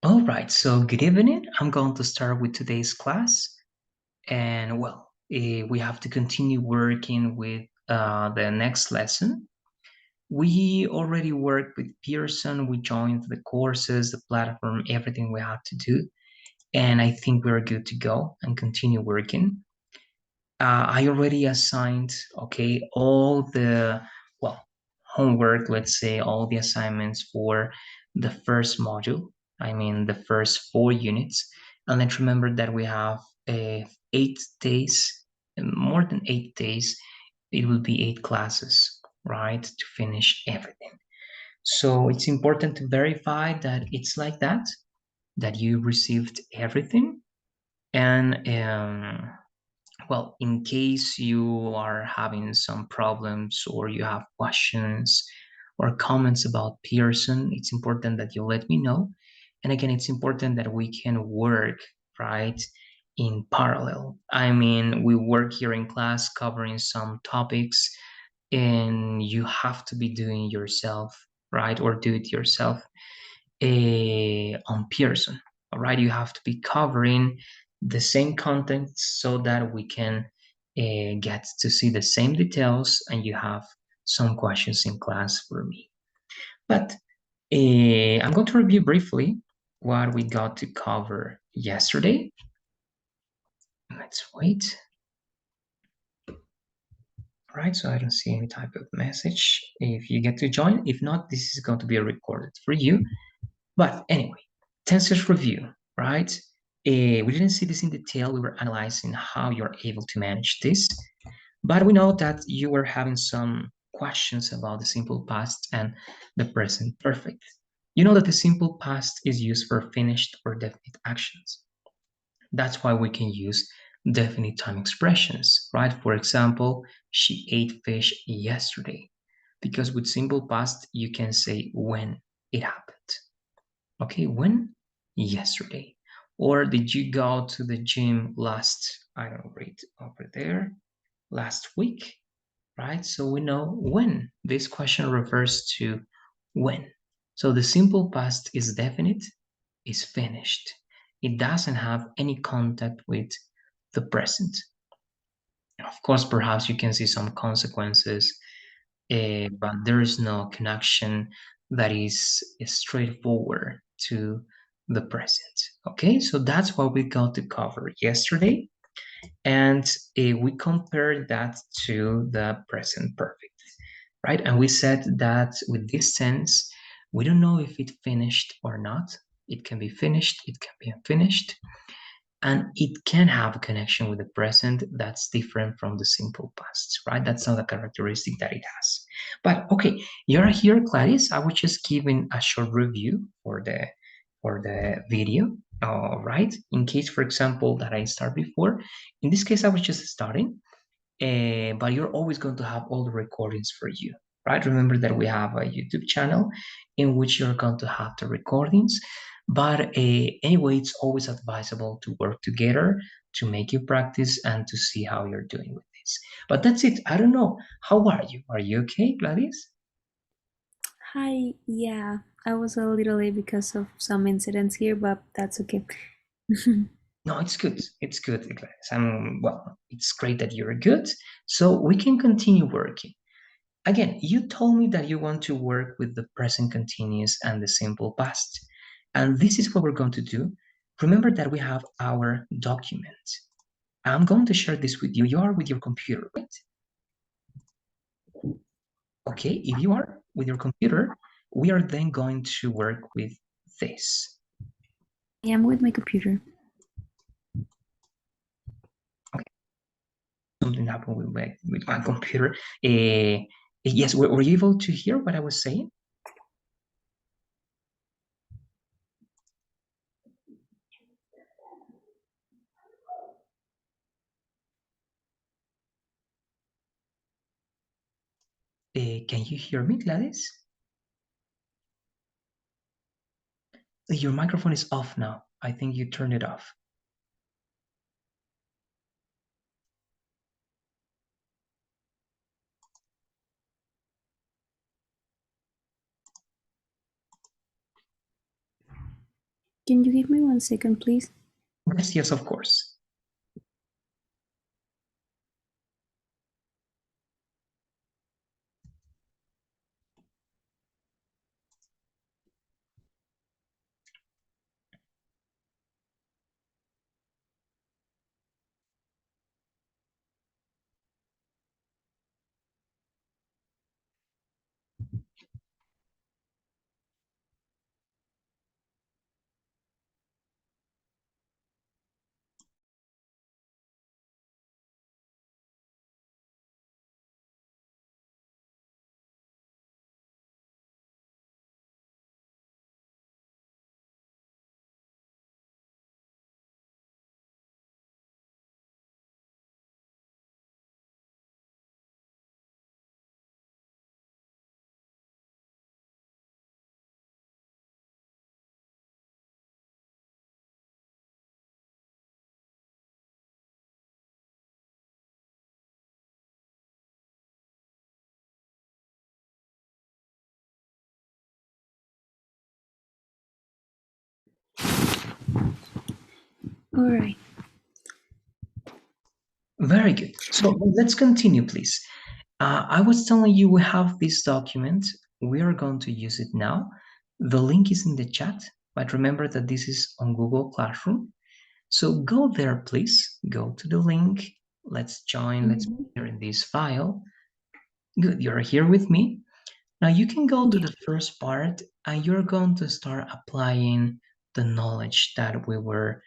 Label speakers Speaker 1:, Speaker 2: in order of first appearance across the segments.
Speaker 1: All right, so good evening. I'm going to start with today's class. And well, we have to continue working with the next lesson. We already worked with Pearson. We joined the courses, the platform, everything we have to do. And I think we're good to go and continue working. I already assigned, okay, all the, well, homework, let's say, all the assignments for the first module. I mean, the first 4 units. And let's remember that we have 8 days, more than 8 days. It will be 8 classes, right, to finish everything. So it's important to verify that it's like that you received everything. And well, in case you are having some problems or you have questions or comments about Pearson, it's important that you let me know. And again, it's important that we can work, right, in parallel. I mean, we work here in class covering some topics, and you have to be doing yourself, right, or do it yourself on Pearson. All right, you have to be covering the same content so that we can get to see the same details and you have some questions in class for me. But I'm going to review briefly what we got to cover yesterday. Let's wait. All right, so I don't see any type of message if you get to join. If not, this is going to be recorded for you. But anyway, tenses review, right? We didn't see this in detail. We were analyzing how you're able to manage this. But we know that you were having some questions about the simple past and the present perfect. You know that the simple past is used for finished or definite actions. That's why we can use definite time expressions, right? For example, she ate fish yesterday. Because with simple past, you can say when it happened. Okay, when? Yesterday. Or did you go to the gym last, I don't know, right over there, last week, right? So we know when. This question refers to when. So the simple past is definite, is finished. It doesn't have any contact with the present. Of course, perhaps you can see some consequences, but there is no connection that is straightforward to the present. Okay, so that's what we got to cover yesterday, and we compared that to the present perfect, right? And we said that with this tense, we don't know if it finished or not. It can be finished, it can be unfinished, and it can have a connection with the present that's different from the simple past, right? That's not a characteristic that it has. But okay, you're here, Gladys. I was just giving a short review for the video, right? In case, for example, that I start before. In this case, I was just starting, but you're always going to have all the recordings for you, right? Remember that we have a YouTube channel in which you're going to have the recordings. But anyway, it's always advisable to work together to make you practice and to see how you're doing with this. But that's it. I don't know. How are you? Are you okay, Gladys?
Speaker 2: Hi, yeah, I was a little late because of some incidents here, but that's okay.
Speaker 1: No, it's good. It's good, Gladys. Well, it's great that you're good. So we can continue working. Again, you told me that you want to work with the present continuous and the simple past. And this is what we're going to do. Remember that we have our document. I'm going to share this with you. You are with your computer, right? Okay, if you are with your computer, we are then going to work with this.
Speaker 2: Yeah, I'm with my computer.
Speaker 1: Okay, something happened with my computer. Yes, were you able to hear what I was saying? Can you hear me, Gladys? Your microphone is off now. I think you turned it off.
Speaker 2: Can you give me 1 second, please?
Speaker 1: Yes, yes, of course.
Speaker 2: All right.
Speaker 1: Very good. So let's continue, please. I was telling you we have this document. We are going to use it now. The link is in the chat, but remember that this is on Google Classroom. So go there, please. Go to the link. Let's join. Let's
Speaker 2: Mhm.
Speaker 1: be here in this file. Good. You're here with me. Now you can go to
Speaker 2: Yeah.
Speaker 1: the first part and you're going to start applying the knowledge that we were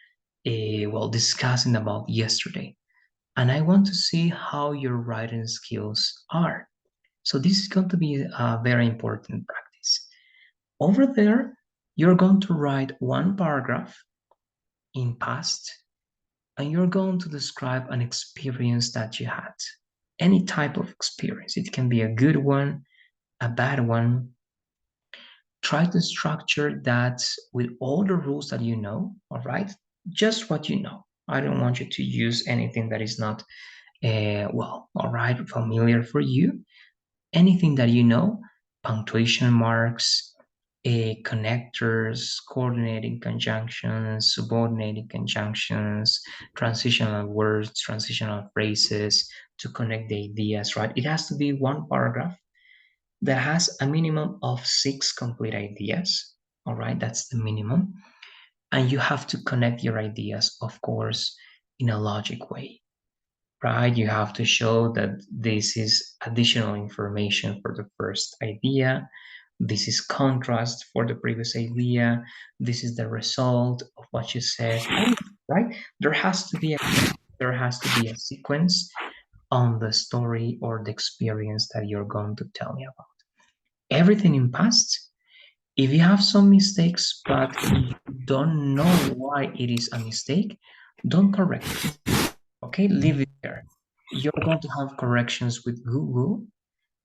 Speaker 1: well discussing about yesterday. And I want to see how your writing skills are. So this is going to be a very important practice. Over there, you're going to write one paragraph in past and you're going to describe an experience that you had. Any type of experience. It can be a good one, a bad one. Try to structure that with all the rules that you know, all right? Just what you know. I don't want you to use anything that is not, well, all right, familiar for you. Anything that you know, punctuation marks, connectors, coordinating conjunctions, subordinating conjunctions, transitional words, transitional phrases to connect the ideas, right? It has to be one paragraph that has a minimum of 6 complete ideas. All right, that's the minimum. And you have to connect your ideas, of course, in a logic way, right? You have to show that this is additional information for the first idea. This is contrast for the previous idea. This is the result of what you said, right? There has to be a there has to be a sequence on the story or the experience that you're going to tell me about. Everything in past. If you have some mistakes, but you don't know why it is a mistake, don't correct it. Okay, leave it there. You're going to have corrections with Google,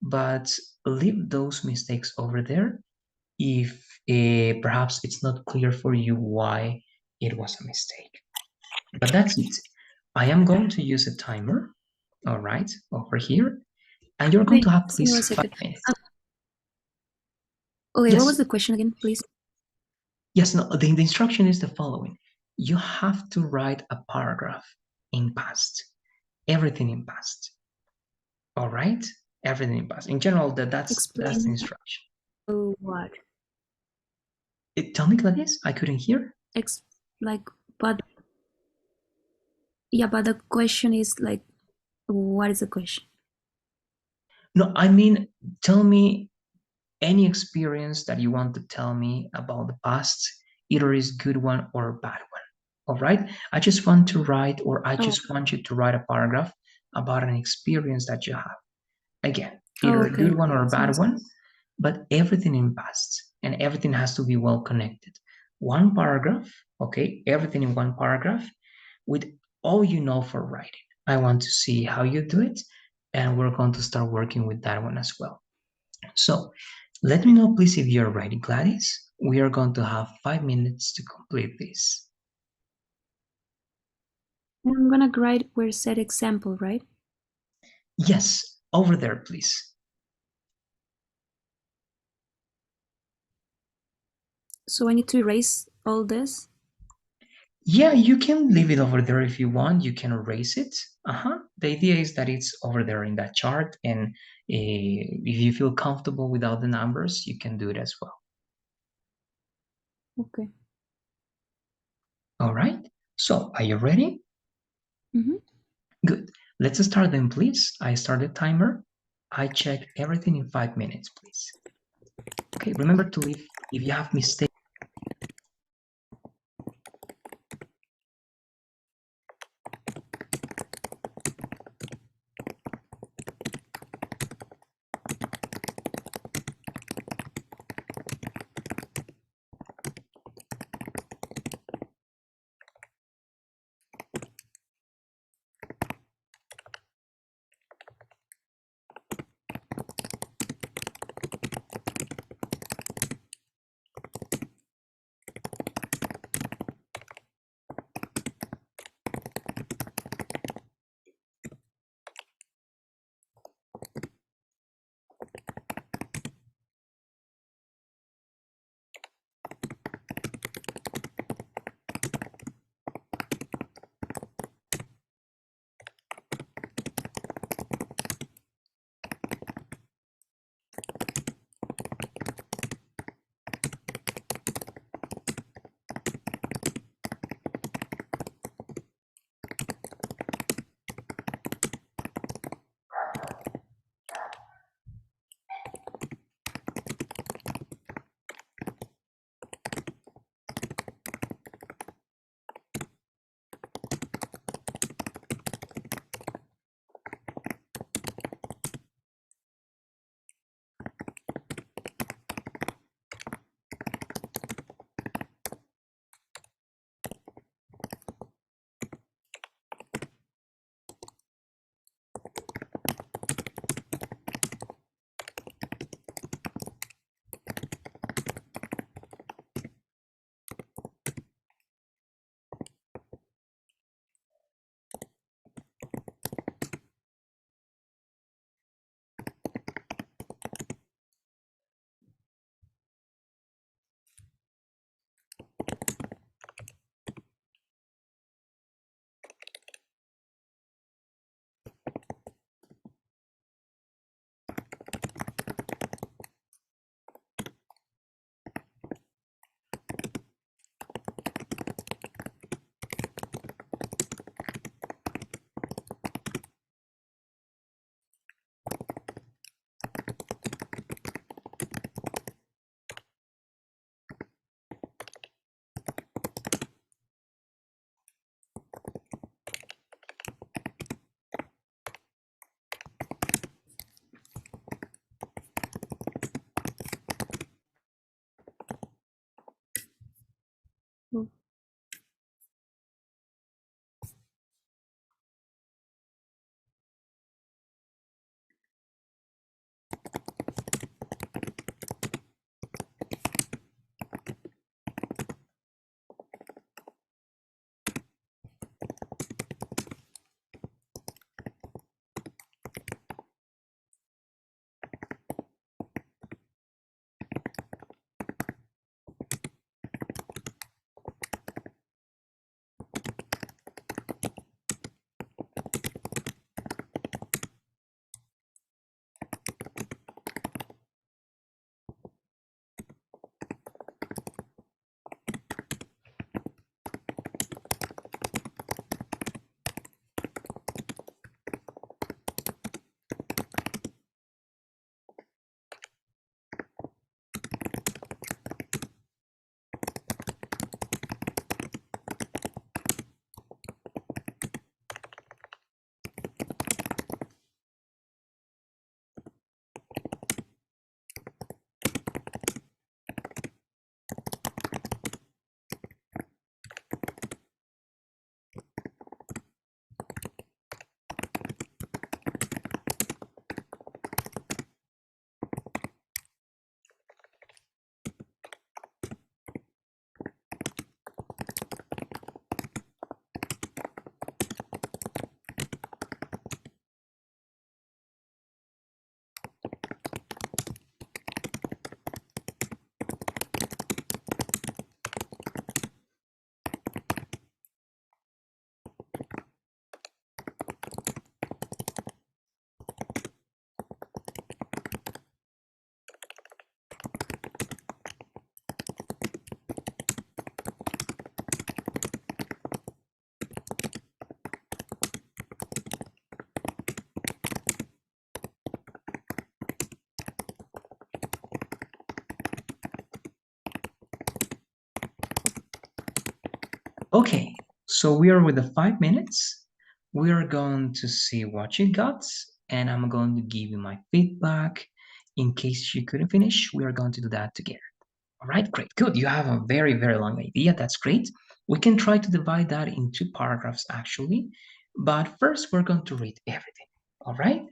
Speaker 1: but leave those mistakes over there if perhaps it's not clear for you why it was a mistake. But that's it. I am going to use a timer, all right, over here, and you're going
Speaker 2: Wait,
Speaker 1: to have
Speaker 2: excuse me
Speaker 1: please
Speaker 2: one
Speaker 1: five
Speaker 2: second.
Speaker 1: minutes.
Speaker 2: Okay, what was
Speaker 1: Yes,
Speaker 2: the question again, please?
Speaker 1: yes, no, the instruction is the following. You have to write a paragraph in past, everything in past, all right? Everything in past. In general, that's the
Speaker 2: Explain
Speaker 1: instruction.
Speaker 2: what?
Speaker 1: Tell me, Gladys, I couldn't hear.
Speaker 2: Ex like, but yeah, but the question is like, what is the question?
Speaker 1: No, I mean, tell me any experience that you want to tell me about the past, either is good one or a bad one. All right? I just want to write, or I
Speaker 2: Oh,
Speaker 1: just want you to write a paragraph about an experience that you have. Again,
Speaker 2: oh,
Speaker 1: either a
Speaker 2: okay.
Speaker 1: good one or a bad
Speaker 2: Sounds
Speaker 1: one, but everything in past and everything has to be well connected. One paragraph, okay, everything in one paragraph with all you know for writing. I want to see how you do it, and we're going to start working with that one as well. So let me know, please, if you're ready, Gladys. We are going to have 5 minutes to complete this.
Speaker 2: I'm gonna write where said example, right?
Speaker 1: Yes, over there, please.
Speaker 2: So I need to erase all this?
Speaker 1: Yeah, you can leave it over there if you want. You can erase it. The idea is that it's over there in that chart, and if you feel comfortable without the numbers, you can do it as well.
Speaker 2: Okay.
Speaker 1: All right. So, are you ready?
Speaker 2: Mm-hmm.
Speaker 1: Good. Let's start then, please. I start the timer. I check everything in 5 minutes, please. Okay, remember to leave if you have mistakes. Okay, so we are with the 5 minutes. We are going to see what you got, and I'm going to give you my feedback. In case you couldn't finish, we are going to do that together. All right, great, good. You have a very, very long idea. That's great. We can try to divide that in two paragraphs actually, but first we're going to read everything. All right,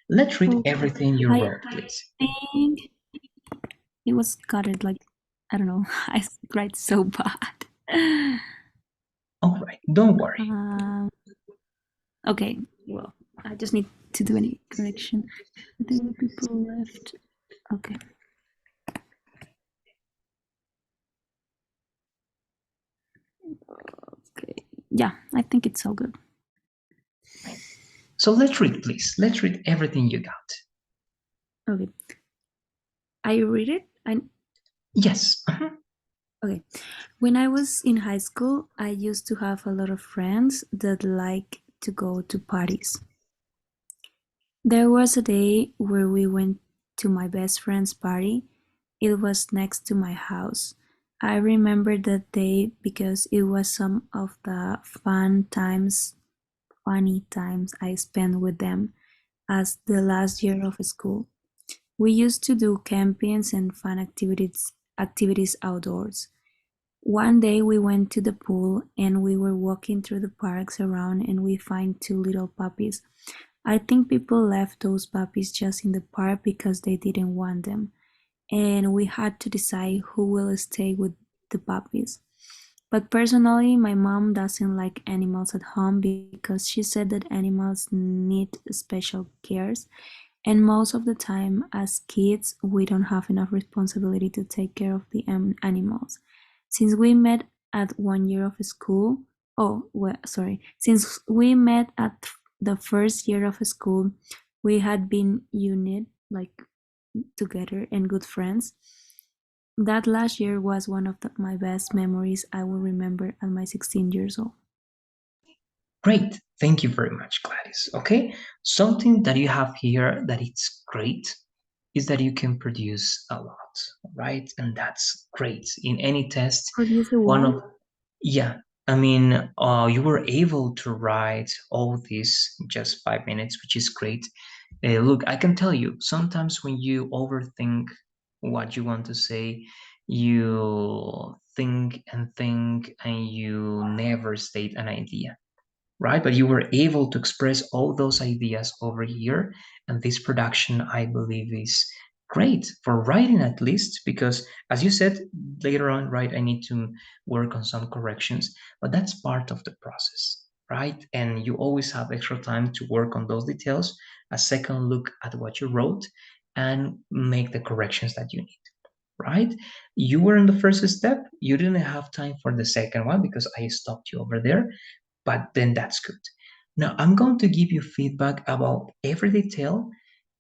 Speaker 1: let's read
Speaker 2: Okay.
Speaker 1: everything you
Speaker 2: I
Speaker 1: wrote, please.
Speaker 2: think it was cutted like, I don't know. I write so bad.
Speaker 1: All right, don't worry.
Speaker 2: Um, okay. Well, I just need to do any correction. I think people left. Okay. Okay. Yeah, I think it's all good.
Speaker 1: So let's read, please. Let's read everything you got.
Speaker 2: Okay. I read it. I
Speaker 1: Yes.
Speaker 2: Okay. When I was in high school, I used to have a lot of friends that like to go to parties. There was a day where we went to my best friend's party. It was next to my house. I remember that day because it was some of the funny times I spent with them as the last year of school. We used to do campings and fun activities outdoors. One day we went to the pool and we were walking through the parks around and we find two little puppies. I think people left those puppies just in the park because they didn't want them, and we had to decide who will stay with the puppies. But personally, my mom doesn't like animals at home because she said that animals need special cares, and most of the time, as kids, we don't have enough responsibility to take care of the animals. Since we met at 1 year of school, oh, well, sorry, since we met at the first year of school, we had been united, like together and good friends. That last year was one of my best memories I will remember at my 16 years old.
Speaker 1: Great. Thank you very much, Gladys. Okay. Something that you have here that it's great is that you can produce a lot, right? And that's great. In any test,
Speaker 2: Produce a
Speaker 1: one
Speaker 2: what?
Speaker 1: of, yeah, I mean, you were able to write all this in just 5 minutes, which is great. Look, I can tell you, sometimes when you overthink what you want to say, you think and you never state an idea, right? But you were able to express all those ideas over here. And this production, I believe, is great for writing at least, because as you said later on, right, I need to work on some corrections, but that's part of the process, right? And you always have extra time to work on those details, a second look at what you wrote, and make the corrections that you need, right? You were in the first step, you didn't have time for the second one because I stopped you over there, but then that's good. Now I'm going to give you feedback about every detail,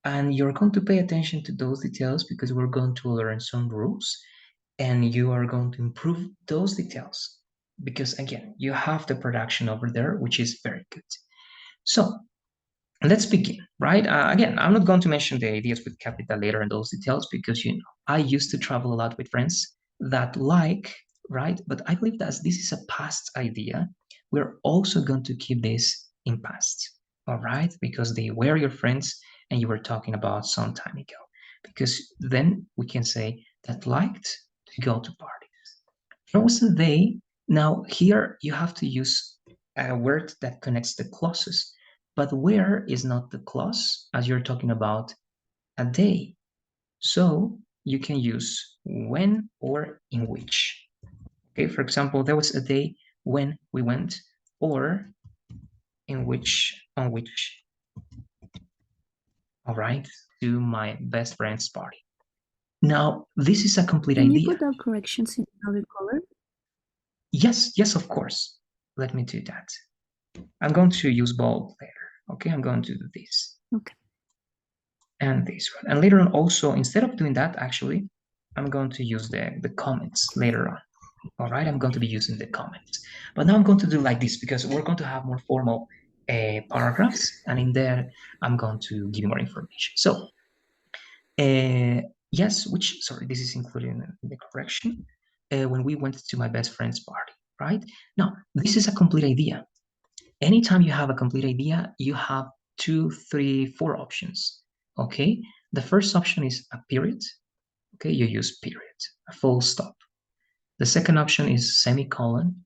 Speaker 1: and you're going to pay attention to those details because we're going to learn some rules and you are going to improve those details because again, you have the production over there, which is very good. So let's begin, right? Again, I'm not going to mention the ideas with capital letter and those details because you know I used to travel a lot with friends that like, right? But I believe that as this is a past idea, we're also going to keep this in past, all right? Because they were your friends and you were talking about some time ago. Because then we can say that liked to go to parties. There was a day. Now here you have to use a word that connects the clauses, but where is not the clause as you're talking about a day. So you can use when or in which. Okay, for example, there was a day when we went, or in which, on which, all right, to my best friend's party. Now, this is a complete
Speaker 2: Can you
Speaker 1: idea.
Speaker 2: put out corrections in another color?
Speaker 1: Yes, yes, of course. Let me do that. I'm going to use bold later. Okay, I'm going to do this
Speaker 2: Okay.
Speaker 1: and this one. And later on also, instead of doing that, actually, I'm going to use the comments later on. All right, I'm going to be using the comments. But now I'm going to do like this because we're going to have more formal paragraphs. And in there, I'm going to give you more information. So, yes, which, sorry, this is included in the correction. When we went to my best friend's party, right? Now, this is a complete idea. Anytime you have a complete idea, you have 2, 3, 4 options, okay? The first option is a period, okay? You use period, a full stop. The second option is semicolon.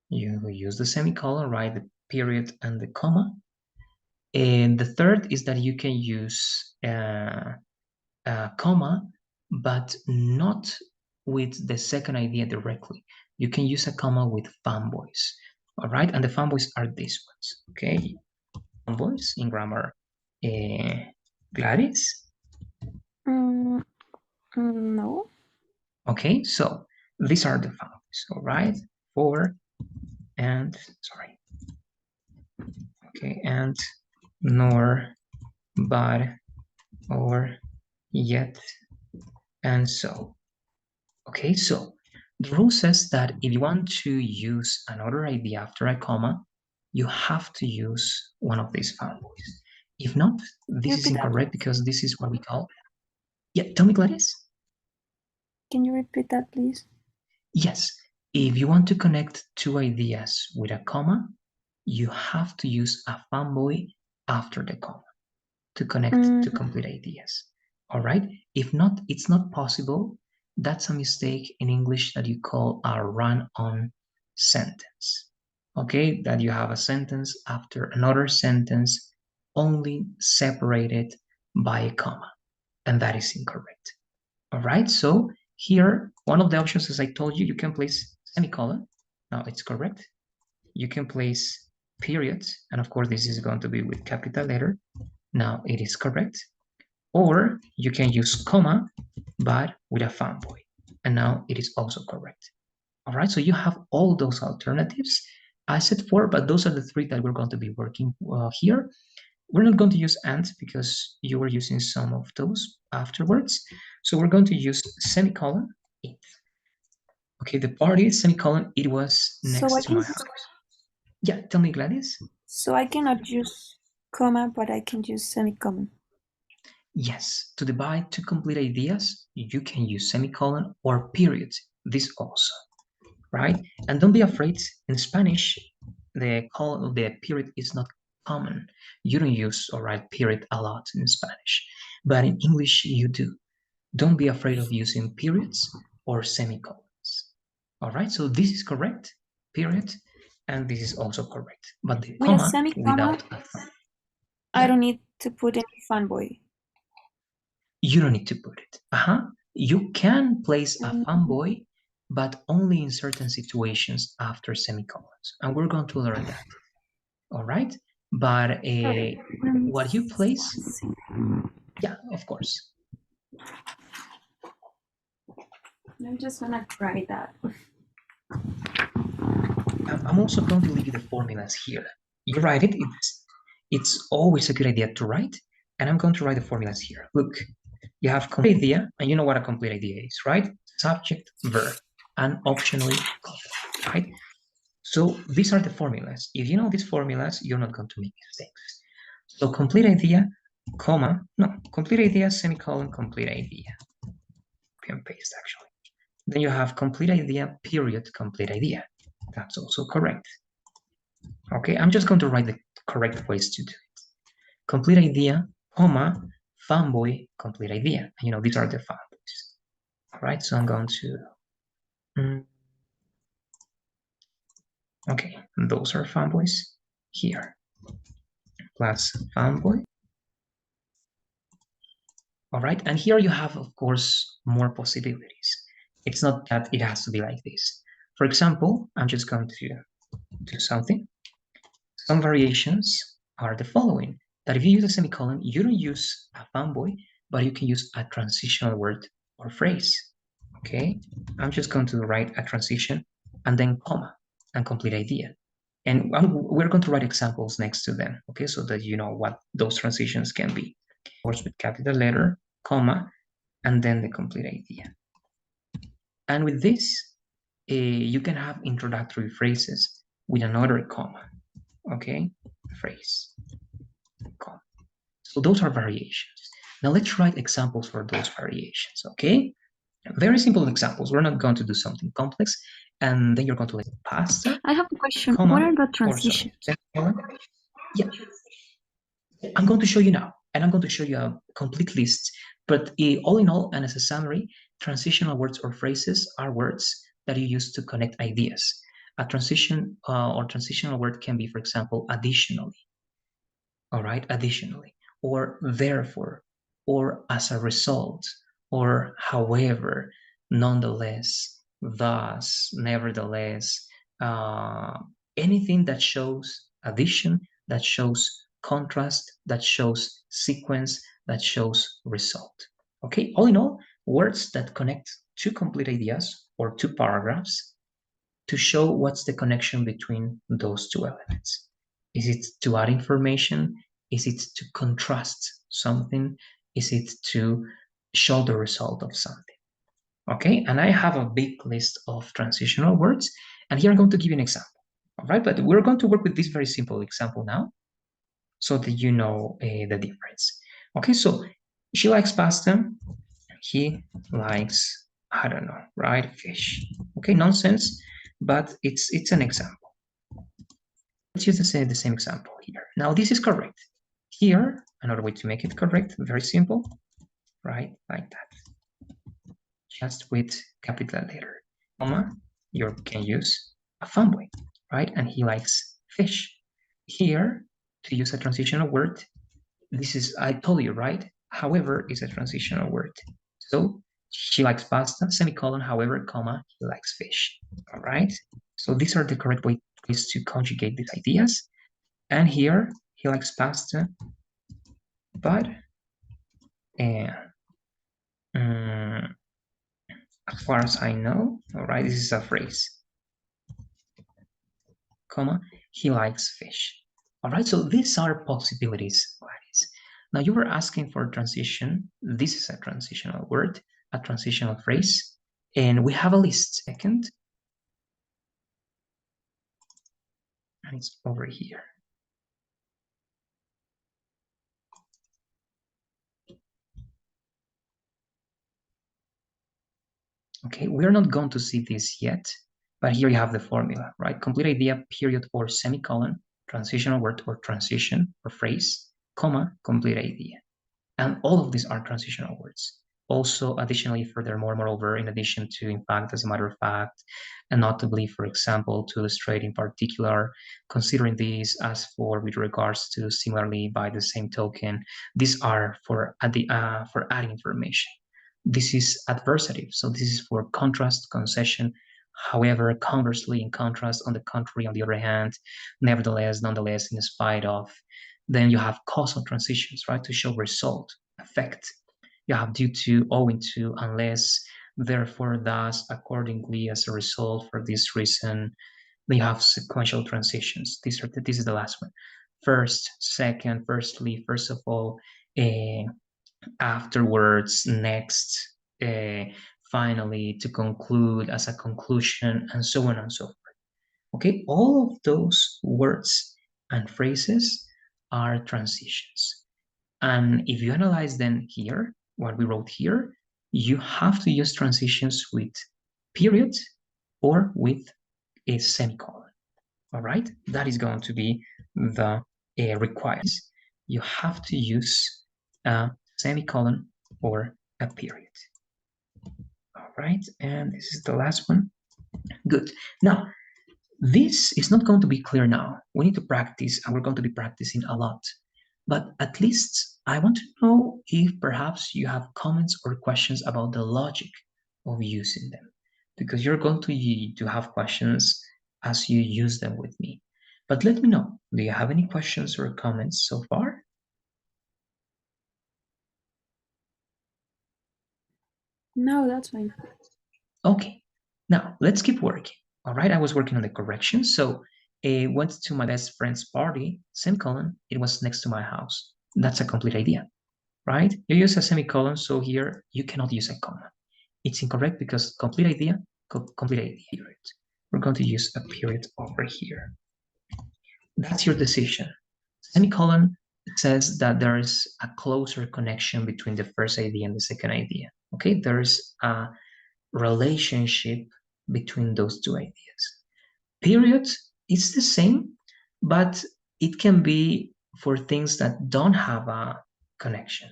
Speaker 1: You use the semicolon, right? The period and the comma. And the third is that you can use a comma, but not with the second idea directly. You can use a comma with fanboys, all right? And the fanboys are these ones, okay? Fanboys in grammar, Gladys?
Speaker 2: No.
Speaker 1: Okay, so these are the fanboys, all right? For and, sorry. Okay, and, nor, but, or, yet, and so. Okay, so the rule says that if you want to use another idea after a comma, you have to use one of these fanboys. If not, this is incorrect because this is what we call. Yeah, tell me, Gladys.
Speaker 2: Can you repeat that, please?
Speaker 1: Yes, if you want to connect two ideas with a comma, you have to use a fanboy after the comma to connect to complete ideas. All right? If not, it's not possible. That's a mistake in English that you call a run-on sentence. Okay? That you have a sentence after another sentence only separated by a comma. And that is incorrect. All right? So here, one of the options, as I told you, you can place semicolon. Now it's correct. You can place periods. And of course, this is going to be with capital letter. Now it is correct. Or you can use comma, but with a fanboy. And now it is also correct. All right, so you have all those alternatives. I said 4, but those are the 3 that we're going to be working here. We're not going to use and because you were using some of those afterwards. So we're going to use semicolon, it. Okay, the party, semicolon, it was next to my house. Yeah, tell me, Gladys.
Speaker 2: So I cannot use comma, but I can use semicolon.
Speaker 1: Yes, to divide two complete ideas, you can use semicolon or periods, this also, right? And don't be afraid, in Spanish, the period is not common. You don't use or write period a lot in Spanish, but in English you do. Don't be afraid of using periods or semicolons. All right, so this is correct, period, and this is also correct. But the comma without a thumb.
Speaker 2: I don't need to put any fanboy.
Speaker 1: You don't need to put it. You can place a fanboy, but only in certain situations after semicolons. And we're going to learn that. All right? But what you place, yeah, of course.
Speaker 2: I'm just gonna try that.
Speaker 1: I'm also going to leave you the formulas here. You write it. It's always a good idea to write. And I'm going to write the formulas here. Look, you have complete idea, and you know what a complete idea is, right? Subject, verb, and optionally, right? So these are the formulas. If you know these formulas, you're not going to make mistakes. So complete idea, comma, no, complete idea, semicolon, complete idea. Copy and paste, actually. Then you have complete idea, period, complete idea. That's also correct. Okay, I'm just going to write the correct ways to do it. Complete idea, comma, fanboy, complete idea. You know, these are the fanboys. All right, so I'm going to, okay, those are fanboys here. Plus fanboy. All right, and here you have, of course, more possibilities. It's not that it has to be like this. For example, I'm just going to do something. Some variations are the following, that if you use a semicolon, you don't use a fanboy, but you can use a transitional word or phrase, okay? I'm just going to write a transition and then comma and complete idea. And we're going to write examples next to them, okay, so that you know what those transitions can be. Of course, with capital letter, comma, and then the complete idea. And with this, you can have introductory phrases with another comma, okay, phrase, comma. So those are variations. Now let's write examples for those variations, okay? Very simple examples. We're not going to do something complex. and then you're going to list pasta,
Speaker 2: I have a question. What
Speaker 1: comma,
Speaker 2: are the
Speaker 1: or sorry,
Speaker 2: transitions?
Speaker 1: yeah, I'm going to show you now, and I'm going to show you a complete list. But all in all, and as a summary, transitional words or phrases are words that you use to connect ideas. A transition or transitional word can be, for example, additionally, all right, additionally, or therefore, or as a result, or however, nonetheless, thus, nevertheless, uh, anything that shows addition, that shows contrast, that shows sequence, that shows result. Okay, all in all, words that connect two complete ideas or two paragraphs to show what's the connection between those two elements. Is it to add information? Is it to contrast something? Is it to show the result of something? Okay, and I have a big list of transitional words, and here I'm going to give you an example. All right, but we're going to work with this very simple example now so that you know the difference. Okay, so she likes pasta, he likes, I don't know, right, fish. Okay, nonsense, but it's an example. Let's use the same example here. Now this is correct. Here, another way to make it correct, very simple, right, like that, just with capital letter, comma, you can use a fanboy, right, and he likes fish. Here, to use a transitional word, this is, I told you, right, however is a transitional word. So she likes pasta, semicolon, however, comma, he likes fish. All right. So these are the correct ways to conjugate these ideas. And here he likes pasta, but um, as far as I know, all right, this is a phrase, comma, he likes fish. All right, so these are possibilities, Gladys. Now you were asking for transition. This is a transitional word, a transitional phrase, and we have a list. Second, and it's over here. Okay, we're not going to see this yet, but here you have the formula, right? Complete idea, period, or semicolon, transitional word or transition or phrase, comma, complete idea. And all of these are transitional words. Also, additionally, furthermore, moreover, in addition to, in fact, as a matter of fact, and notably, for example, to illustrate in particular, considering these as for with regards to similarly by the same token, these are for adding information. This is adversative, so this is for contrast, concession. However, conversely, in contrast, on the contrary, on the other hand, nevertheless, nonetheless, in spite of, then you have causal transitions, right, to show result, effect. You have due to, owing to, unless, therefore, thus, accordingly, as a result, for this reason. They have sequential transitions. This is the last one. First, second, firstly, first of all, afterwards, next, finally, to conclude, as a conclusion, and so on and so forth. Okay, all of those words and phrases are transitions. And if you analyze them here, what we wrote here, you have to use transitions with periods or with a semicolon. All right, that is going to be the requirements. You have to use a semicolon or a period. All right, and this is the last one. Good. Now, this is not going to be clear now. We need to practice, and we're going to be practicing a lot. But at least I want to know if perhaps you have comments or questions about the logic of using them, because you're going to have questions as you use them with me. But let me know, do you have any questions or comments so far?
Speaker 2: No, that's fine.
Speaker 1: Okay, now let's keep working. All right, I was working on the corrections. So I went to my best friend's party, semicolon, it was next to my house. That's a complete idea, right? You use a semicolon, so here you cannot use a comma. It's incorrect because complete idea, complete idea period. We're going to use a period over here. That's your decision. Semicolon says that there is a closer connection between the first idea and the second idea. Okay, there's a relationship between those two ideas. Period is the same, but it can be for things that don't have a connection.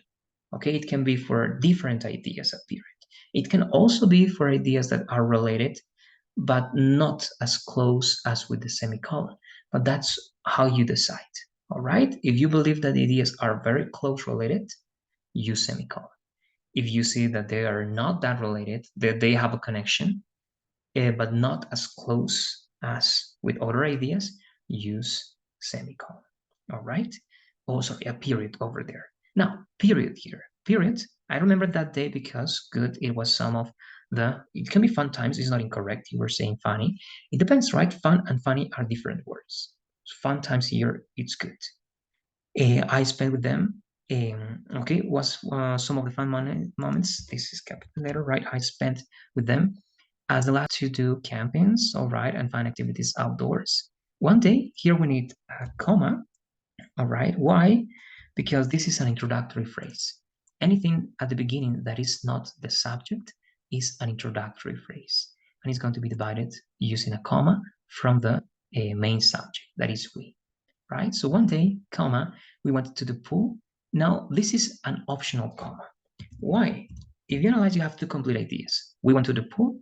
Speaker 1: Okay, it can be for different ideas of period. It can also be for ideas that are related, but not as close as with the semicolon. But that's how you decide. All right, if you believe that ideas are very close related, use semicolon. If you see that they are not that related, that they have a connection, but not as close as with other ideas, use semicolon. All right? Oh, sorry, a period over there. Now, period here. Period. I remember that day because good, it was some of it can be fun times. It's not incorrect. You were saying funny. It depends, right? Fun and funny are different words. Fun times here, it's good. I spent with them. Okay, was some of the fun moments. This is capital letter, right? I spent with them as the last to do campings, all right, and fun activities outdoors. One day, here we need a comma, all right. Why? Because this is an introductory phrase. Anything at the beginning that is not the subject is an introductory phrase, and it's going to be divided using a comma from the main subject, that is we, right? So one day, comma, we went to the pool. Now, this is an optional comma. Why? If you analyze, you have two complete ideas. We went to the pool,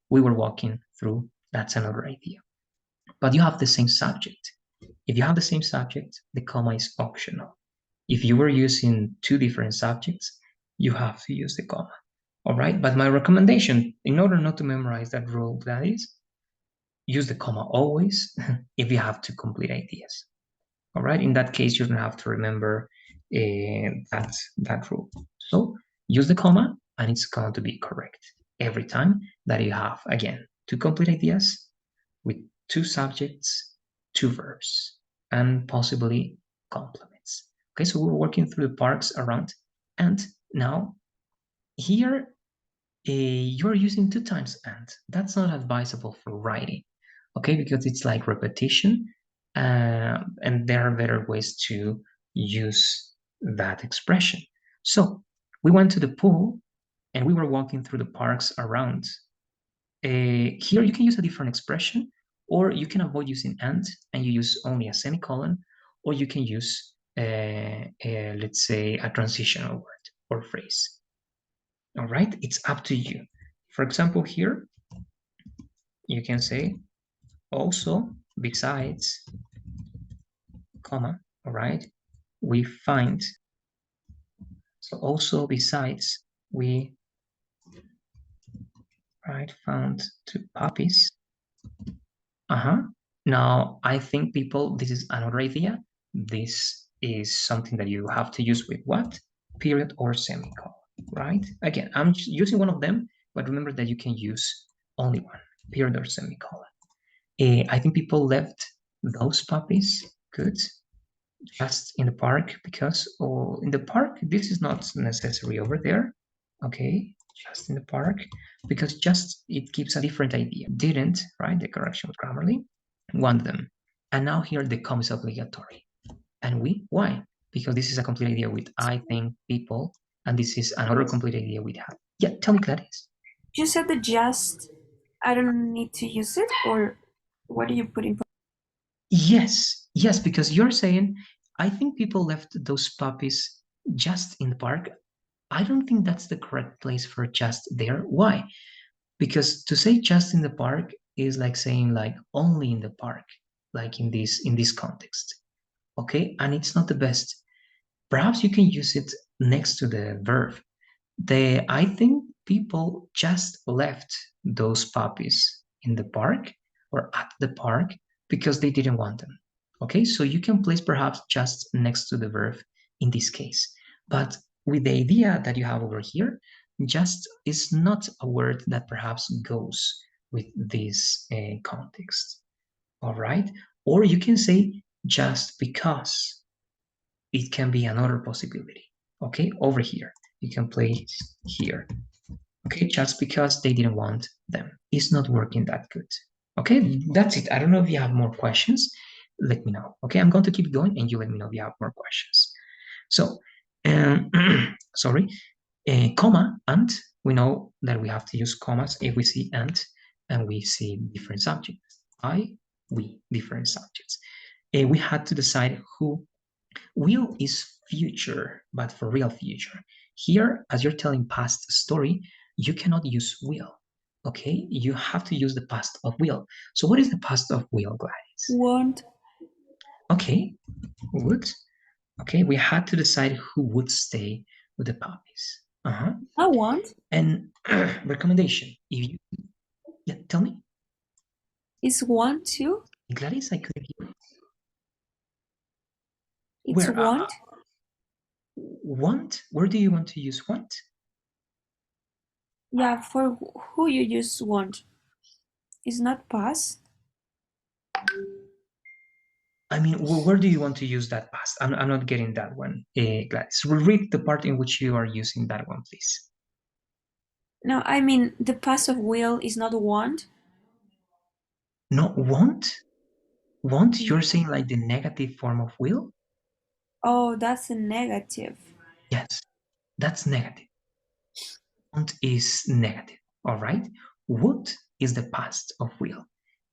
Speaker 1: we were walking through, that's another idea. But you have the same subject. If you have the same subject, the comma is optional. If you were using two different subjects, you have to use the comma. All right, but my recommendation, in order not to memorize that rule, that is, use the comma always if you have two complete ideas. All right, in that case, you don't have to remember that rule. So use the comma and it's going to be correct every time that you have, again, two complete ideas with two subjects, two verbs, and possibly complements. Okay, so we're working through the parks around, and now here you're using two times and. That's not advisable for writing, okay, because it's like repetition, and there are better ways to use that expression. So we went to the pool and we were walking through the parks around. Here you can use a different expression, or you can avoid using and you use only a semicolon, or you can use, let's say, a transitional word or phrase. All right, it's up to you. For example, here you can say also, besides, comma, all right, we find, so also besides, we, right, found two puppies. Now, I think people, this is another idea. This is something that you have to use with what? Period or semicolon, right? Again, I'm using one of them, but remember that you can use only one, period or semicolon. I think people left those puppies, good, just in the park because, or in the park, this is not necessary over there, okay, just in the park, because just it gives a different idea. Didn't, right, the correction was grammarly, want them. And now here the comma is obligatory. And we, why? Because this is a complete idea with I think, people, and this is another complete idea with have. Yeah, tell me, Gladys.
Speaker 2: You said that just I don't need to use it, or what do you put in?
Speaker 1: Yes, yes, because you're saying, I think people left those puppies just in the park. I don't think that's the correct place for just there. Why? Because to say just in the park is like saying like only in the park, like in this context. Okay, and it's not the best. Perhaps you can use it next to the verb. I think people just left those puppies in the park or at the park because they didn't want them. Okay, so you can place perhaps just next to the verb in this case. But with the idea that you have over here, just is not a word that perhaps goes with this context. All right, or you can say just because. It can be another possibility. Okay, over here you can place here. Okay, just because they didn't want them. It's not working that good. Okay, that's it. I don't know if you have more questions. Let me know. Okay, I'm going to keep going and you let me know if you have more questions. So, sorry, comma, and we know that we have to use commas if we see and. and we see different subjects. We, different subjects. We had to decide who. Will is future, but for real future. Here, as you're telling past story, you cannot use will. Okay, you have to use the past of will. So what is the past of will, Gladys?
Speaker 2: Won't.
Speaker 1: Okay, would. Okay, we had to decide who would stay with the puppies. Uh-huh.
Speaker 2: I won't.
Speaker 1: And recommendation, if you, yeah, tell me.
Speaker 2: Is want too?
Speaker 1: Gladys, I couldn't hear.
Speaker 2: It's
Speaker 1: Where?
Speaker 2: want?
Speaker 1: Want? Where do you want to use want?
Speaker 2: Yeah, for who you use want. It's not past.
Speaker 1: I mean, where do you want to use that past? I'm not getting that one. Gladys, read the part in which you are using that one, please.
Speaker 2: No, I mean the past of will is not want.
Speaker 1: No, want? Want?
Speaker 2: Yeah.
Speaker 1: You're saying like the negative form of will?
Speaker 2: Oh, that's a negative.
Speaker 1: Yes, that's negative. Want is negative, all right? Would is the past of will.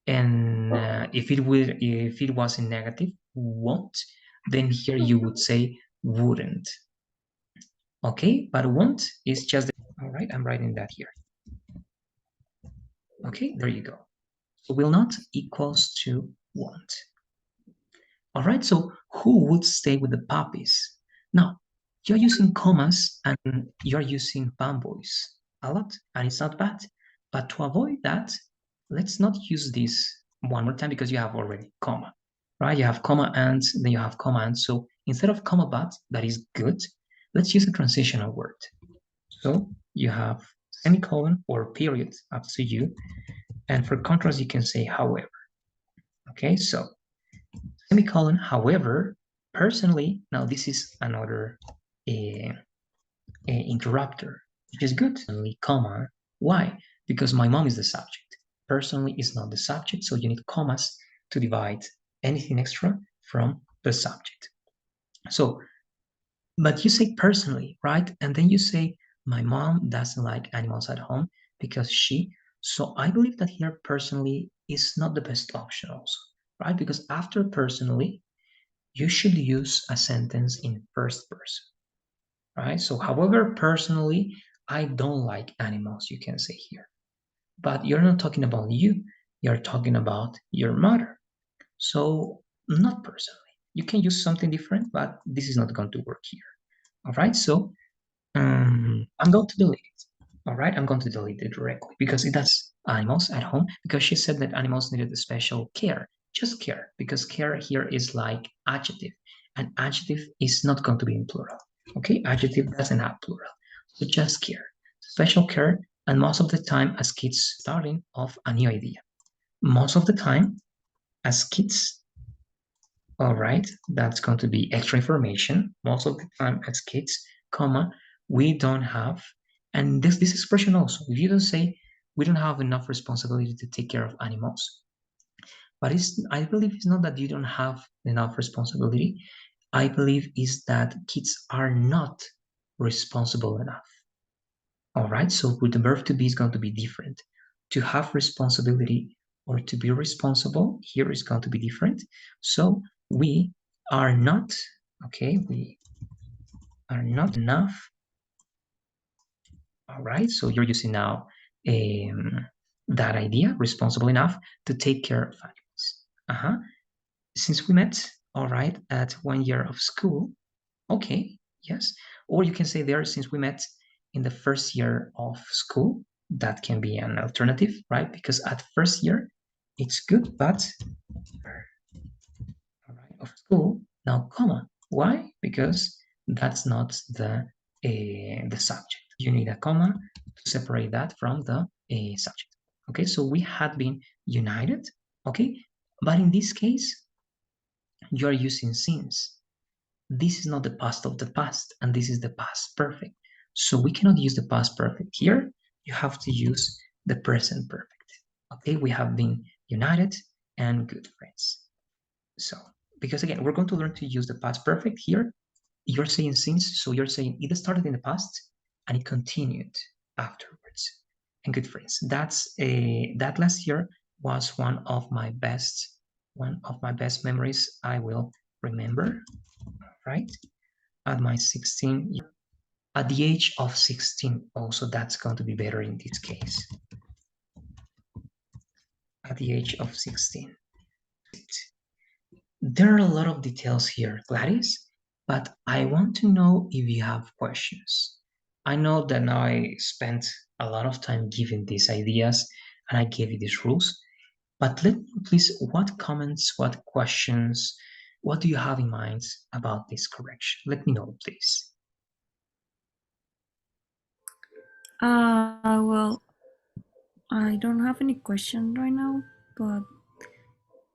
Speaker 1: And if it was in negative, won't, then here you would say wouldn't. Okay, but won't is just all right. I'm writing that here. Okay, there you go. So will not equals to won't. All right, so who would stay with the puppies? Now, you're using commas and you're using fanboys a lot, and it's not bad. But to avoid that, let's not use this one more time because you have already comma, right? You have comma and then you have comma and. So instead of comma but, that is good, let's use a transitional word. So you have semicolon or period, up to you. And for contrast, you can say however. Okay, so semicolon, however, personally, now this is another interrupter, which is good. Only comma. Why? Because my mom is the subject. Personally is not the subject, so you need commas to divide anything extra from the subject. So, but you say personally, right? And then you say, my mom doesn't like animals at home because she. So I believe that here personally is not the best option also, right? Because after personally, you should use a sentence in first person, right? So, however, personally, I don't like animals, you can say here. But you're not talking about you, you're talking about your mother. So, not personally. You can use something different, but this is not going to work here. All right, so I'm going to delete it. All right, I'm going to delete it directly because it does animals at home because she said that animals needed a special care, just care, because care here is like adjective, and adjective is not going to be in plural. Okay, adjective doesn't have plural, so just care, special care, and most of the time as kids starting off a new idea. Most of the time as kids, all right, that's going to be extra information. Most of the time as kids, comma, we don't have, and this expression also, if you don't say we don't have enough responsibility to take care of animals, but it's, I believe it's not that you don't have enough responsibility. I believe is that kids are not responsible enough. All right, so with the verb to be is going to be different. To have responsibility or to be responsible here is going to be different. So we are not, okay, we are not enough. All right, so you're using now that idea, responsible enough to take care of animals. Uh-huh. Since we met, all right, at 1 year of school, okay, yes. Or you can say there, since we met in the first year of school, that can be an alternative, right? Because at first year, it's good, but all right, of school, now comma. Why? Because that's not the subject. You need a comma to separate that from the subject. Okay, so we had been united, okay? But in this case, you are using since. This is not the past of the past, and this is the past perfect. So we cannot use the past perfect here. You have to use the present perfect. Okay, we have been united and good friends. So, because again, we're going to learn to use the past perfect here. You're saying since, so you're saying it started in the past and it continued afterwards. and good friends. That last year was one of my best memories I will remember, right? At my 16 year, at the age of 16 also, that's going to be better in this case. At the age of 16. There are a lot of details here, Gladys, but I want to know if you have questions. I know that I spent a lot of time giving these ideas and I gave you these rules, but let me please, what comments, what questions, what do you have in mind about this correction? Let me know, please.
Speaker 2: Well, I don't have any question right now, but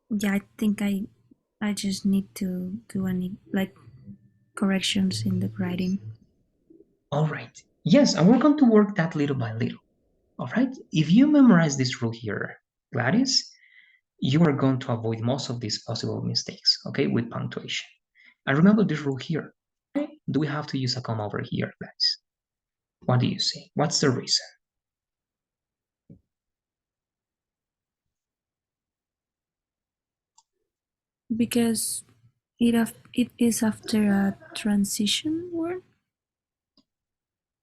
Speaker 2: yeah, I think I just need to do any like corrections in the writing.
Speaker 1: All right. Yes, and we're going to work that little by little. All right. If you memorize this rule here, Gladys, you are going to avoid most of these possible mistakes, okay, with punctuation. And remember this rule here. Why do we have to use a comma over here, guys? What do you say? What's the reason?
Speaker 2: Because it is after a transition word.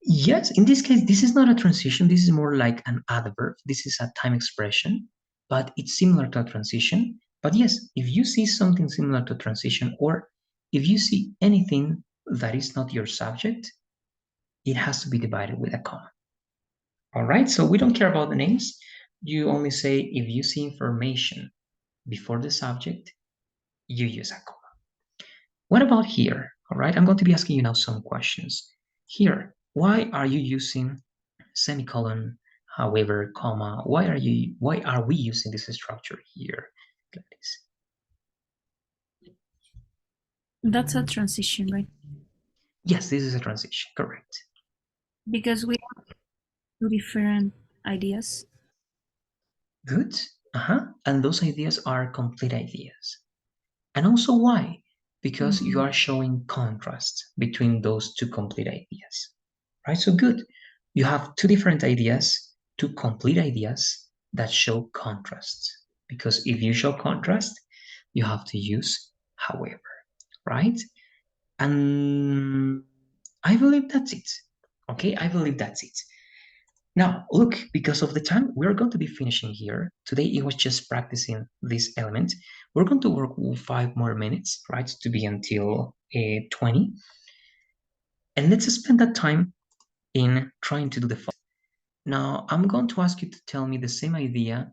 Speaker 1: Yes, in this case, this is not a transition. This is more like an adverb. This is a time expression, but it's similar to a transition. But yes, if you see something similar to a transition, or if you see anything that is not your subject, it has to be divided with a comma. All right, so we don't care about the names. You only say if you see information before the subject, you use a comma. What about here? All right, I'm going to be asking you now some questions. Here, why are you using semicolon, however, comma? Why are we using this structure here, Gladys?
Speaker 2: That's a transition, right?
Speaker 1: Yes, this is a transition, correct.
Speaker 2: Because we have two different ideas.
Speaker 1: Good. And those ideas are complete ideas. And also why? Because you
Speaker 2: Mhm.
Speaker 1: are showing contrast between those two complete ideas. Right? So good. You have two different ideas, two complete ideas that show contrast. Because if you show contrast, you have to use however, right? And I believe that's it. Okay, I believe that's it. Now, look, because of the time, we're going to be finishing here. Today, it was just practicing this element. We're going to work 5 more minutes, right, to be until 20. And let's spend that time in trying to do the following. Now, I'm going to ask you to tell me the same idea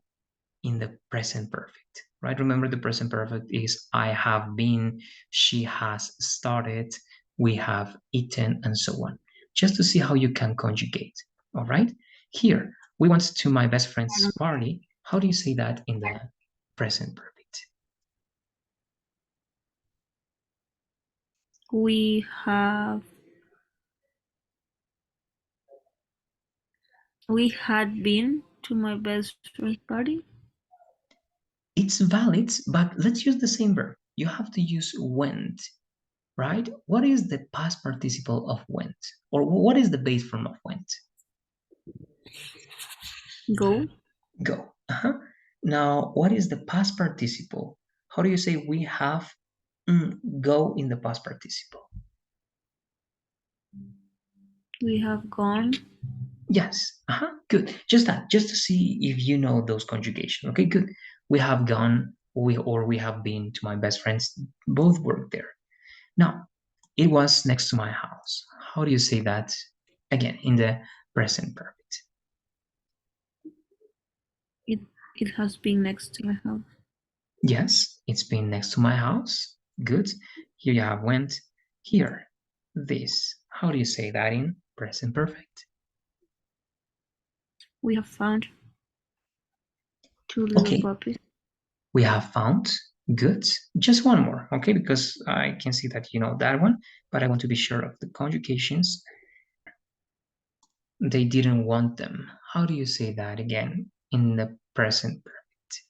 Speaker 1: in the present perfect, right? Remember, the present perfect is I have been, she has started, we have eaten, and so on, just to see how you can conjugate, all right? Here, we went to my best friend's party. How do you say that in the present perfect?
Speaker 2: We have we had been to my best friend's party.
Speaker 1: It's valid, but let's use the same verb. You have to use went, right? What is the past participle of went? Or what is the base form of went?
Speaker 2: Go.
Speaker 1: Go. Now, what is the past participle? How do you say we have go in the past participle?
Speaker 2: We have gone.
Speaker 1: Yes. Good. Just that, just to see if you know those conjugation. Okay, good. We have gone, we have been to my best friends. Both work there. Now, it was next to my house. How do you say that again in the present perfect?
Speaker 2: It it has been next to my house.
Speaker 1: Yes, it's been next to my house. Good. Here you have went. Here, this. How do you say that in present perfect?
Speaker 2: We have found two little
Speaker 1: Okay,
Speaker 2: puppies.
Speaker 1: we have found. Good. Just one more, okay? Because I can see that you know that one, but I want to be sure of the conjugations. They didn't want them. How do you say that again in the present perfect?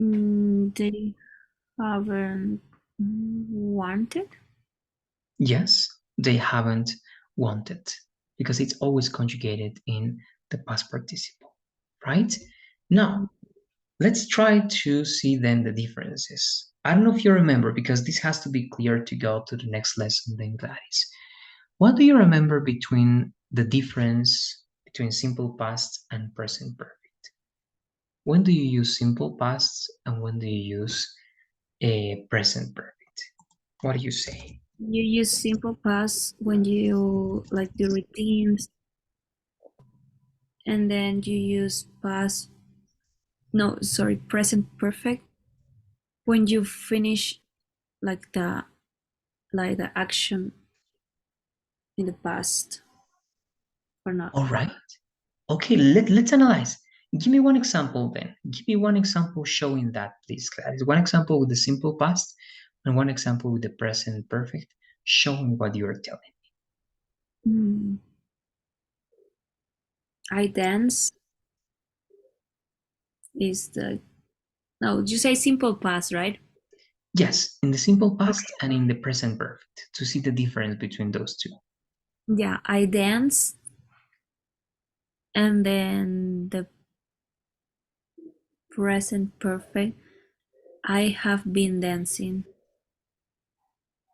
Speaker 2: Mm, they haven't. Wanted?
Speaker 1: Yes, they haven't wanted because it's always conjugated in the past participle, right? Now, let's try to see then the differences. I don't know if you remember because this has to be clear to go to the next lesson then, Gladys. What do you remember between the difference between simple past and present perfect? When do you use simple past and when do you use a present perfect? What do you say?
Speaker 2: You use simple past when you like do routines, and then you use past, no, sorry, present perfect when you finish like the action in the past or not.
Speaker 1: All right. Okay, let's analyze. Give me one example then. Give me one example showing that, please, Gladys. One example with the simple past and one example with the present perfect, showing what you're telling.
Speaker 2: Mm. I dance is the, no, you say simple past, right?
Speaker 1: Yes, in the simple past
Speaker 2: Okay.
Speaker 1: and in the present perfect, to see the difference between those two.
Speaker 2: Yeah, I dance, and then the present perfect, I have been dancing.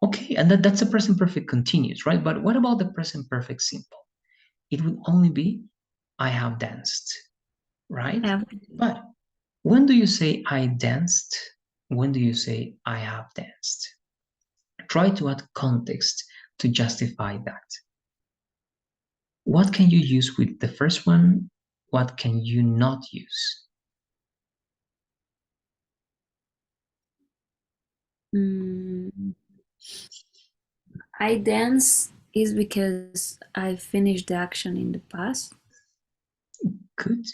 Speaker 1: Okay, and that's a present perfect continuous, right? But what about the present perfect simple? It would only be I have danced,
Speaker 2: I
Speaker 1: right?
Speaker 2: have,
Speaker 1: But when do you say I danced? When do you say I have danced? Try to add context to justify that. What can you use with the first one? What can you not use?
Speaker 2: mm, I dance is because I finished the action in the past.
Speaker 1: Good,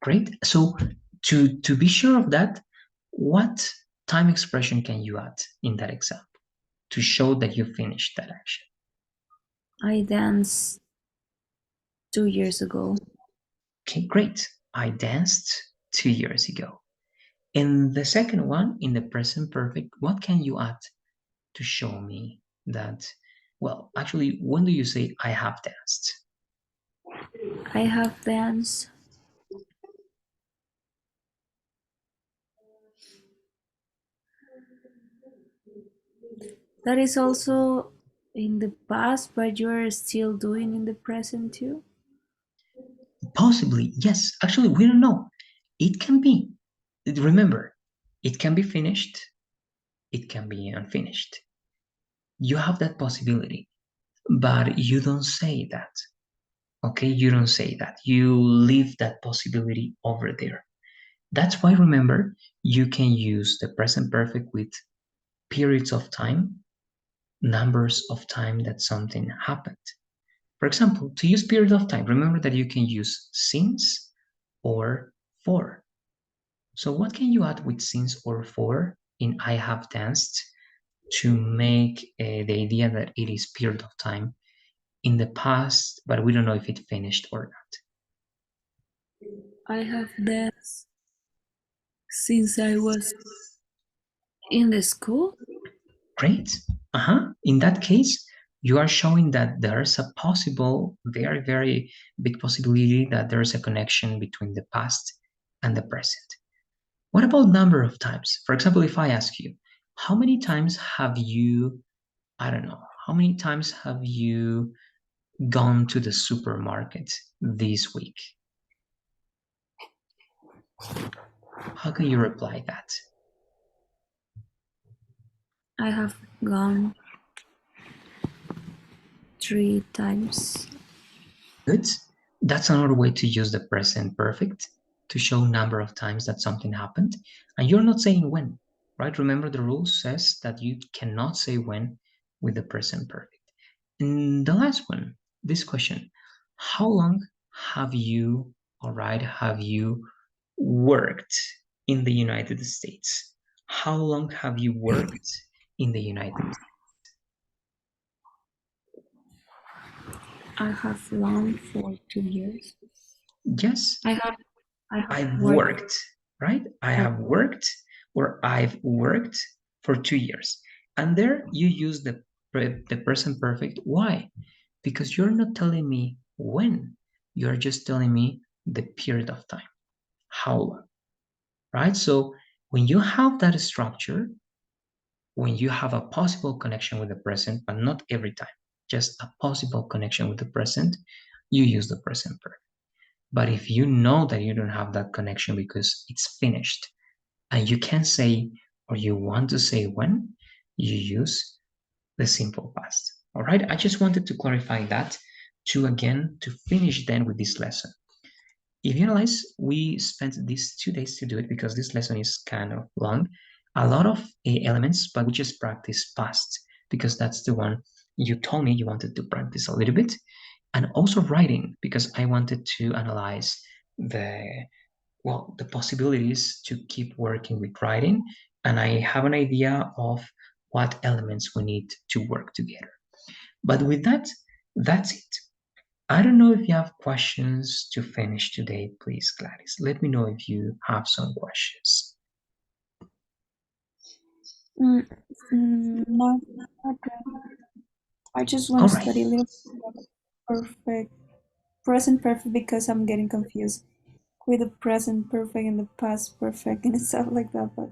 Speaker 1: great. So to be sure of that, what time expression can you add in that example to show that you finished that action?
Speaker 2: I danced 2 years ago.
Speaker 1: Okay, great. I danced 2 years ago. In the second one, in the present perfect, what can you add to show me that? Well, actually, when do you say I have danced?
Speaker 2: I have danced. That is also in the past, but you're still doing in the present too.
Speaker 1: Possibly, yes. Actually, we don't know. It can be. Remember, it can be finished, it can be unfinished. You have that possibility, but you don't say that. Okay, you don't say that. You leave that possibility over there. That's why, remember, you can use the present perfect with periods of time, numbers of time that something happened. For example, to use period of time, remember that you can use since or for. So what can you add with since or for in I have danced to make the idea that it is period of time in the past, but we don't know if it finished or not?
Speaker 2: I have danced since I was in the school.
Speaker 1: Great. In that case, you are showing that there's a possible, very, very big possibility that there's a connection between the past and the present. What about number of times? For example, if I ask you, how many times have you, I don't know, how many times have you gone to the supermarket this week? How can you reply that?
Speaker 2: I have gone 3 times.
Speaker 1: Good. That's another way to use the present perfect to show number of times that something happened. And you're not saying when, right? Remember the rule says that you cannot say when with the present perfect. And the last one, this question, how long have you, all right, have you worked in the United States? How long have you worked in the United States?
Speaker 2: I have learned for 2 years.
Speaker 1: Yes,
Speaker 2: I have I have
Speaker 1: I've
Speaker 2: worked.
Speaker 1: worked, right? I
Speaker 2: Oh,
Speaker 1: have worked or I've worked for 2 years. And there you use the present perfect. Why? Because you're not telling me when, you're just telling me the period of time, how long, right? So when you have that structure, when you have a possible connection with the present, but not every time, just a possible connection with the present, you use the present perfect. But if you know that you don't have that connection because it's finished and you can't say or you want to say when, you use the simple past. All right. I just wanted to clarify that to finish then with this lesson. If you realize we spent these 2 days to do it because this lesson is kind of long, a lot of elements, but we just practice past because that's the one you told me you wanted to practice a little bit. And also writing because I wanted to analyze the possibilities to keep working with writing, and I have an idea of what elements we need to work together. But with that, that's it. I don't know if you have questions to finish today, please, Gladys. Let me know if you have some questions.
Speaker 2: Mm, not, not really. I just want
Speaker 1: All
Speaker 2: to
Speaker 1: right.
Speaker 2: study a little perfect, present perfect because I'm getting confused with the present perfect and the past perfect and stuff like that. But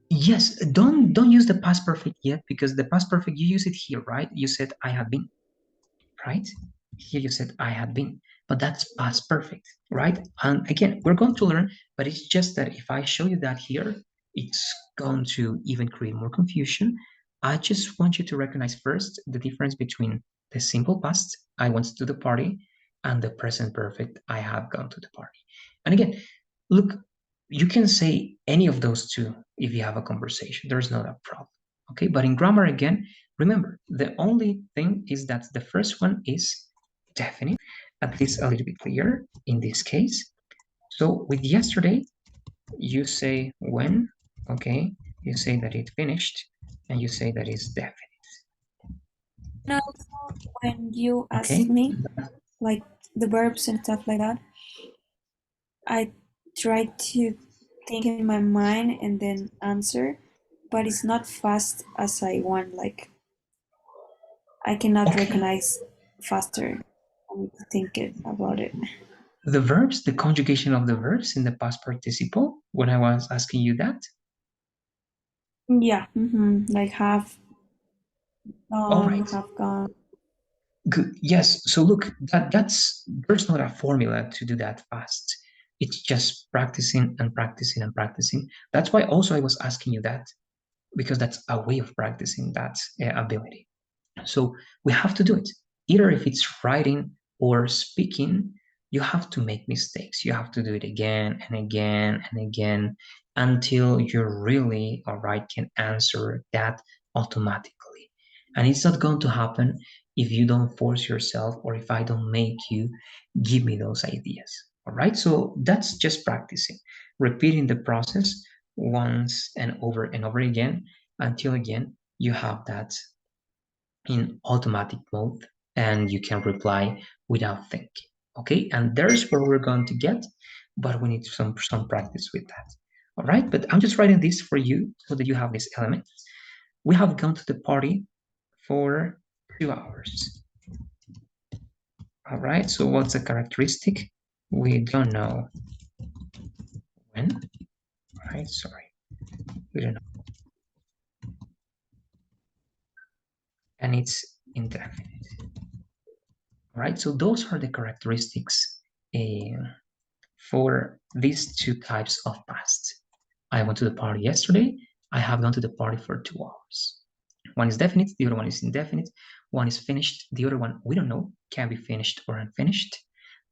Speaker 1: Yes, don't use the past perfect yet because the past perfect you use it here, right? You said I have been. Right? Here you said I had been, but that's past perfect, right? And again, we're going to learn, but it's just that if I show you that here, it's going to even create more confusion. I just want you to recognize first the difference between the simple past, I went to the party, and the present perfect, I have gone to the party. And again, look, you can say any of those two if you have a conversation. There's not a problem. Okay, but in grammar again, remember, the only thing is that the first one is definite, at least a little bit clearer in this case. So with yesterday, you say when, okay, you say that it finished, and you say that it's definite,
Speaker 2: and also when you ask
Speaker 1: okay?
Speaker 2: me like the verbs and stuff like that, I try to think in my mind and then answer, but it's not fast as I want. Like I cannot
Speaker 1: Okay,
Speaker 2: recognize faster. I need to think it about it.
Speaker 1: the verbs, the conjugation of the verbs in the past participle, when I was asking you that,
Speaker 2: Yeah, like
Speaker 1: all right.
Speaker 2: have gone.
Speaker 1: Good. Yes. So look, that's there's not a formula to do that fast. It's just practicing and practicing and practicing. That's why also I was asking you that because that's a way of practicing that ability. So we have to do it. Either if it's writing or speaking, you have to make mistakes. You have to do it again and again and again until you really, all right, can answer that automatically. And it's not going to happen if you don't force yourself or if I don't make you give me those ideas. All right. So that's just practicing, repeating the process once and over again until again you have that in automatic mode and you can reply without thinking. Okay, and there's where we're going to get, but we need some practice with that. All right, but I'm just writing this for you so that you have this element. We have gone to the party for 2 hours. All right, so what's the characteristic? We don't know when. All right, sorry, we don't know, and it's indefinite. All right, so those are the characteristics for these two types of past. I went to the party yesterday. I have gone to the party for 2 hours. One is definite, the other one is indefinite. One is finished, the other one we don't know, can be finished or unfinished.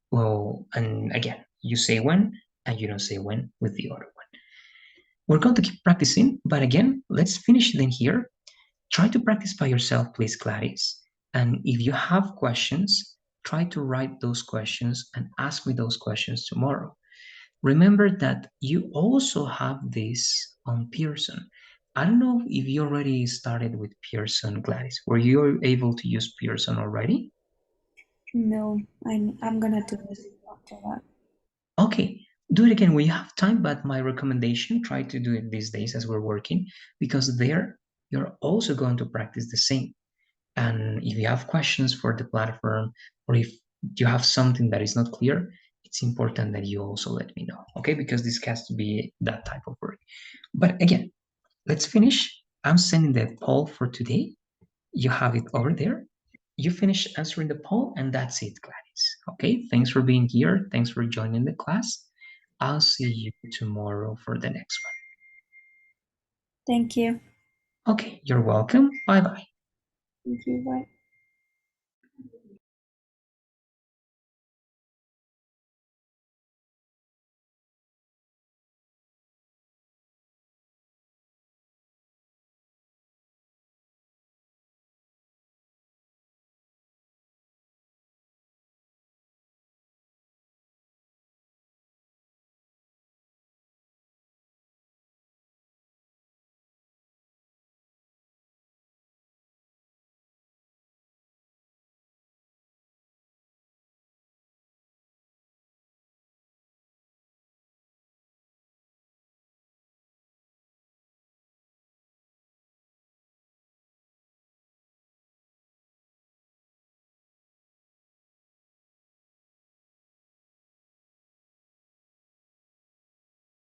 Speaker 1: Well, and again, you say when and you don't say when with the other one. We're going to keep practicing, but again, let's finish then here. Try to practice by yourself, please, Gladys. And if you have questions, try to write those questions and ask me those questions tomorrow. Remember that you also have this on Pearson. I don't know if you already started with Pearson, Gladys. Were you able to use Pearson already?
Speaker 2: No, I'm gonna do it after that.
Speaker 1: Okay, do it again when you have time, but my recommendation, try to do it these days as we're working, because there you're also going to practice the same. And if you have questions for the platform, or if you have something that is not clear, it's important that you also let me know, okay? Because this has to be that type of work. But again, let's finish. I'm sending the poll for today. You have it over there. You finish answering the poll, and that's it, Gladys. Okay, thanks for being here. Thanks for joining the class. I'll see you tomorrow for the next
Speaker 2: Thank you.
Speaker 1: one. Okay, you're welcome. Bye bye.
Speaker 2: Thank you. Bye.